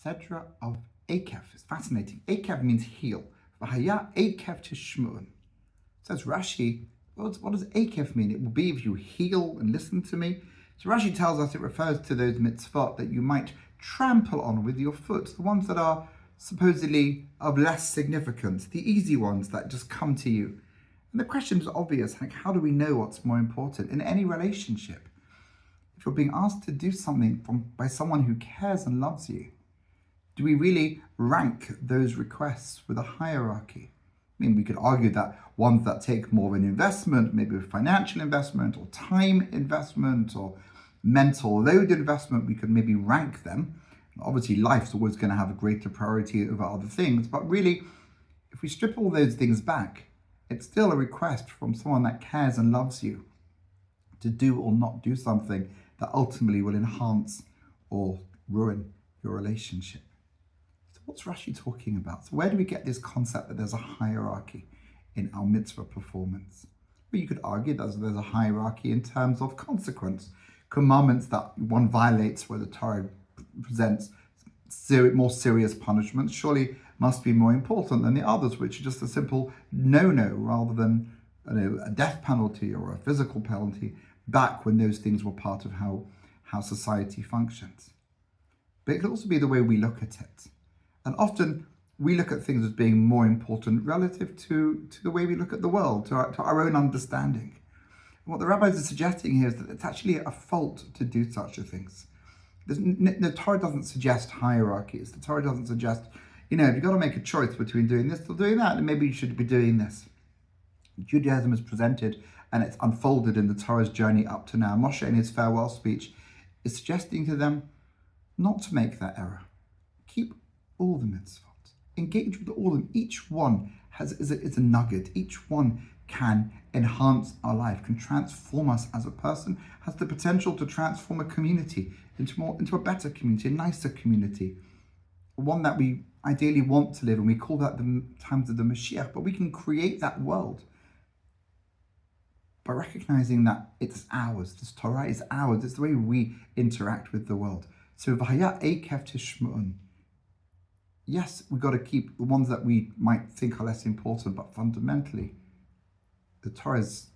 Sedra of Ekev. It's fascinating. Ekev means heel. V'haya Ekev tishmu'un. Says Rashi, what does Ekev mean? It will be if you heal and listen to me. So Rashi tells us it refers to those mitzvot that you might trample on with your foot, the ones that are supposedly of less significance, the easy ones that just come to you. And the question is obvious, like, how do we know what's more important in any relationship? If you're being asked to do something by someone who cares and loves you, do we really rank those requests with a hierarchy? I mean, we could argue that ones that take more of an investment, maybe a financial investment or time investment or mental load investment, we could maybe rank them. Obviously, life's always going to have a greater priority over other things. But really, if we strip all those things back, it's still a request from someone that cares and loves you to do or not do something that ultimately will enhance or ruin your relationship. So what's Rashi talking about? So where do we get this concept that there's a hierarchy in our mitzvah performance? Well, you could argue that there's a hierarchy in terms of consequence. Commandments that one violates where the Torah presents more serious punishments surely must be more important than the others, which are just a simple no-no rather than a death penalty or a physical penalty back when those things were part of how society functions. But it could also be the way we look at it. And often we look at things as being more important relative to the way we look at the world, to our own understanding. And what the rabbis are suggesting here is that it's actually a fault to do such things. The Torah doesn't suggest hierarchies. The Torah doesn't suggest, if you've got to make a choice between doing this or doing that, then maybe you should be doing this. Judaism is presented and it's unfolded in the Torah's journey up to now. Moshe, in his farewell speech, is suggesting to them not to make that error. Keep all the mitzvot. Engage with all of them. Each one is a nugget. Each one can enhance our life, can transform us as a person, has the potential to transform a community into a better community, a nicer community, one that we ideally want to live in. We call that the times of the Mashiach, but we can create that world by recognizing that it's ours. This Torah is ours. It's the way we interact with the world. So, v'haya Ekev tishmu'un. Yes, we've got to keep the ones that we might think are less important, but fundamentally, the Torah is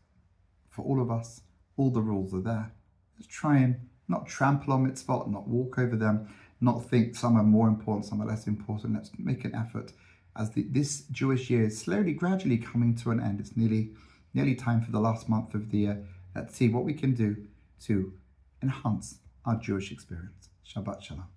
for all of us. All the rules are there. Let's try and not trample on mitzvot, not walk over them, not think some are more important, some are less important. Let's make an effort as this Jewish year is slowly, gradually coming to an end. It's nearly time for the last month of the year. Let's see what we can do to enhance our Jewish experience. Shabbat Shalom.